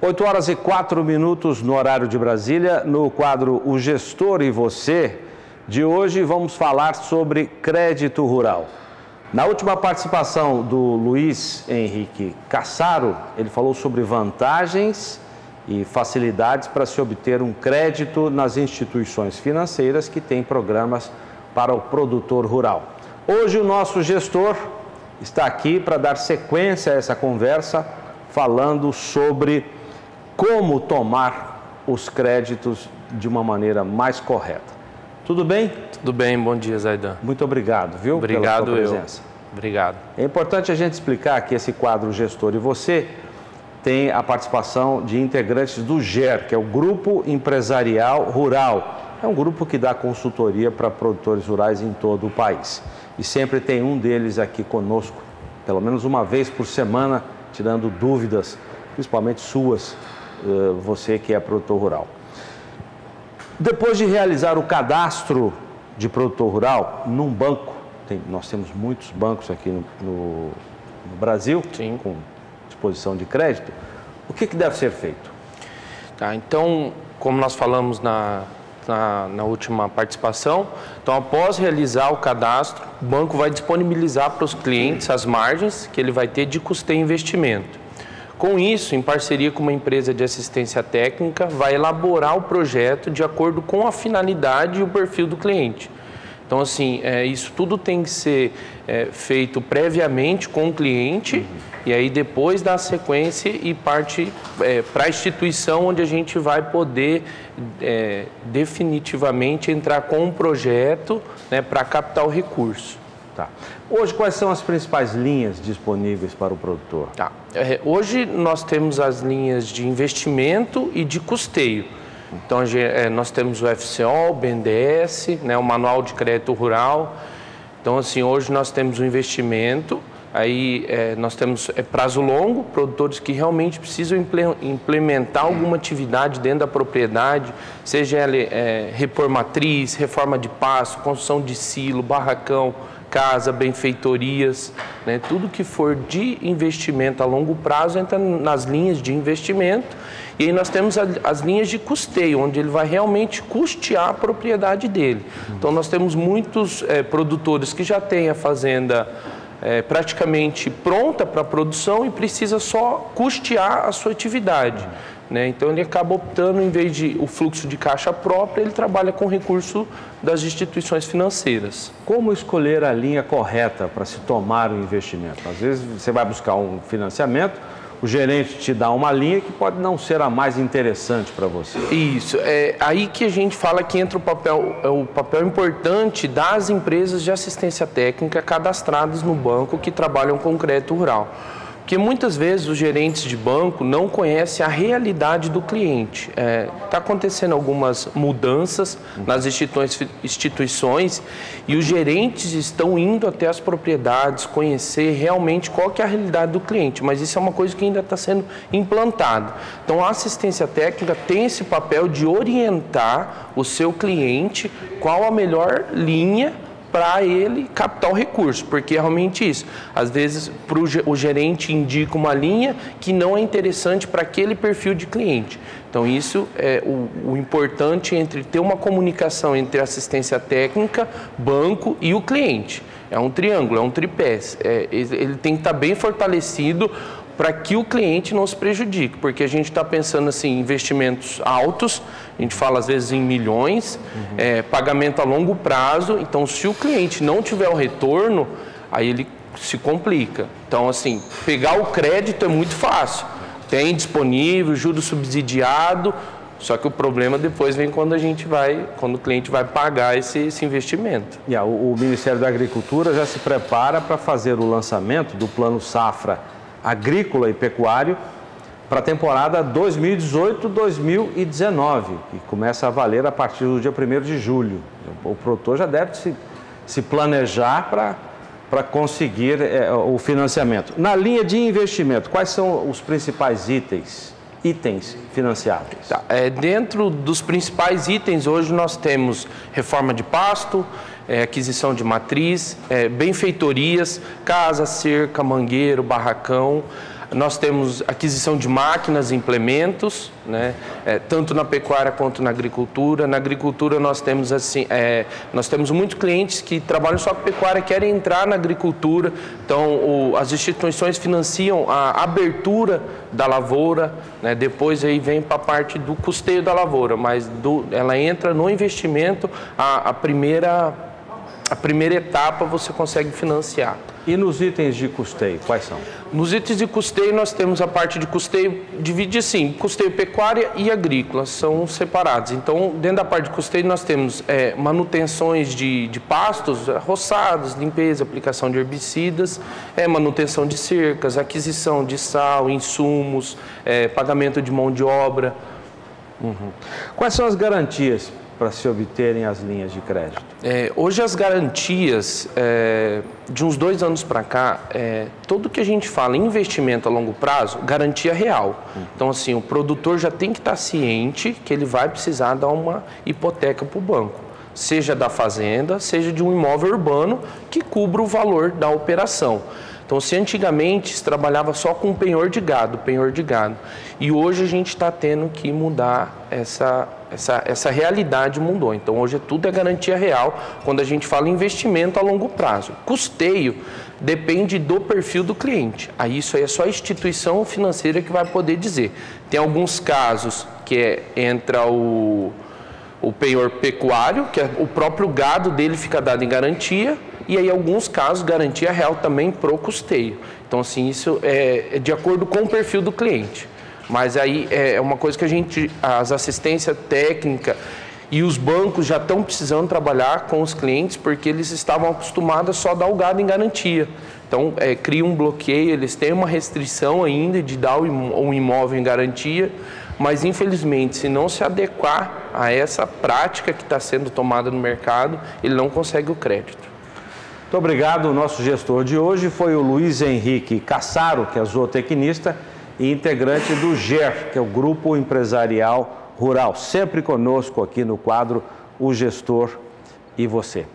8 horas e 4 minutos no horário de Brasília, no quadro O Gestor e Você, de hoje vamos falar sobre crédito rural. Na última participação do Luiz Henrique Cassaro, ele falou sobre vantagens e facilidades para se obter um crédito nas instituições financeiras que têm programas para o produtor rural. Hoje o nosso gestor está aqui para dar sequência a essa conversa, falando sobre como tomar os créditos de uma maneira mais correta. Tudo bem? Tudo bem, bom dia, Zaidan. Muito obrigado, viu? Obrigado, pela sua presença. Obrigado. É importante a gente explicar que esse quadro Gestor e Você tem a participação de integrantes do GER, que é o Grupo Empresarial Rural. É um grupo que dá consultoria para produtores rurais em todo o país. E sempre tem um deles aqui conosco, pelo menos uma vez por semana, tirando dúvidas, principalmente suas, você que é produtor rural. Depois de realizar o cadastro de produtor rural num banco, nós temos muitos bancos aqui no Brasil, sim, com disposição de crédito, o que deve ser feito? Tá, então, como nós falamos na última participação, então após realizar o cadastro, o banco vai disponibilizar para os clientes as margens que ele vai ter de custeio e investimento. Com isso, em parceria com uma empresa de assistência técnica, vai elaborar o projeto de acordo com a finalidade e o perfil do cliente. Então, assim, isso tudo tem que ser feito previamente com o cliente e aí depois dá sequência e parte para a instituição onde a gente vai poder definitivamente entrar com um projeto, né, para captar o recurso. Tá. Hoje, quais são as principais linhas disponíveis para o produtor? Tá. Hoje nós temos as linhas de investimento e de custeio. Então, nós temos o FCO, o BNDES, né, o Manual de Crédito Rural. Então, assim, hoje nós temos o investimento, aí nós temos prazo longo, produtores que realmente precisam implementar alguma atividade dentro da propriedade, seja ela repor matriz, reforma de pasto, construção de silo, barracão, casa, benfeitorias, né? Tudo que for de investimento a longo prazo entra nas linhas de investimento. E aí nós temos as linhas de custeio, onde ele vai realmente custear a propriedade dele. Então nós temos muitos produtores que já têm a fazenda praticamente pronta para a produção e precisa só custear a sua atividade, né? Então ele acaba optando, em vez de o fluxo de caixa própria, ele trabalha com recurso das instituições financeiras. Como escolher a linha correta para se tomar o investimento? Às vezes você vai buscar um financiamento, o gerente te dá uma linha que pode não ser a mais interessante para você. Isso, é aí que a gente fala que entra o papel importante das empresas de assistência técnica cadastradas no banco que trabalham com crédito rural. Porque muitas vezes os gerentes de banco não conhecem a realidade do cliente. Está acontecendo algumas mudanças nas instituições e os gerentes estão indo até as propriedades conhecer realmente qual que é a realidade do cliente, mas isso é uma coisa que ainda está sendo implantada. Então a assistência técnica tem esse papel de orientar o seu cliente qual a melhor linha para ele captar o recurso, porque é realmente isso. Às vezes o gerente indica uma linha que não é interessante para aquele perfil de cliente. Então isso é o importante entre ter uma comunicação entre assistência técnica, banco e o cliente. É um triângulo, é um tripé. Ele tem que estar bem fortalecido para que o cliente não se prejudique, porque a gente está pensando assim, em investimentos altos, a gente fala às vezes em milhões, pagamento a longo prazo, então se o cliente não tiver o retorno, aí ele se complica. Então assim, pegar o crédito é muito fácil, tem disponível, juros subsidiado, só que o problema depois vem quando o cliente vai pagar esse investimento. O Ministério da Agricultura já se prepara para fazer o lançamento do Plano Safra Agrícola e Pecuário para a temporada 2018-2019, que começa a valer a partir do dia 1º de julho. O produtor já deve se planejar para conseguir o financiamento. Na linha de investimento, quais são os principais itens financiáveis? Tá. Dentro dos principais itens, hoje nós temos reforma de pasto, aquisição de matriz, benfeitorias, casa, cerca, mangueiro, barracão. Nós temos aquisição de máquinas e implementos, né? Tanto na pecuária quanto na agricultura. Na agricultura nós temos muitos clientes que trabalham só com pecuária e querem entrar na agricultura. Então as instituições financiam a abertura da lavoura, né? Depois aí vem para a parte do custeio da lavoura, mas ela entra no investimento, a primeira etapa você consegue financiar. E nos itens de custeio, quais são? Nos itens de custeio nós temos a parte de custeio, divide assim, custeio pecuária e agrícola, são separados. Então, dentro da parte de custeio nós temos manutenções de pastos, roçados, limpeza, aplicação de herbicidas, manutenção de cercas, aquisição de sal, insumos, pagamento de mão de obra. Quais são as garantias para se obterem as linhas de crédito? Hoje as garantias, de uns 2 anos para cá, tudo que a gente fala em investimento a longo prazo, garantia real. Então assim, o produtor já tem que estar ciente que ele vai precisar dar uma hipoteca para o banco, seja da fazenda, seja de um imóvel urbano que cubra o valor da operação. Então, se antigamente se trabalhava só com penhor de gado, e hoje a gente está tendo que mudar essa realidade mudou. Então, hoje tudo é garantia real quando a gente fala em investimento a longo prazo. Custeio depende do perfil do cliente. Aí isso aí é só a instituição financeira que vai poder dizer. Tem alguns casos que entra o penhor pecuário, que é o próprio gado dele fica dado em garantia, e aí, em alguns casos, garantia real também pro custeio. Então, assim, isso é de acordo com o perfil do cliente. Mas aí é uma coisa que as assistências técnicas e os bancos já estão precisando trabalhar com os clientes, porque eles estavam acostumados a só dar o gado em garantia. Então, cria um bloqueio, eles têm uma restrição ainda de dar um imóvel em garantia, mas, infelizmente, se não se adequar a essa prática que está sendo tomada no mercado, ele não consegue o crédito. Muito obrigado. O nosso gestor de hoje foi o Luiz Henrique Cassaro, que é zootecnista e integrante do GER, que é o Grupo Empresarial Rural. Sempre conosco aqui no quadro O Gestor e Você.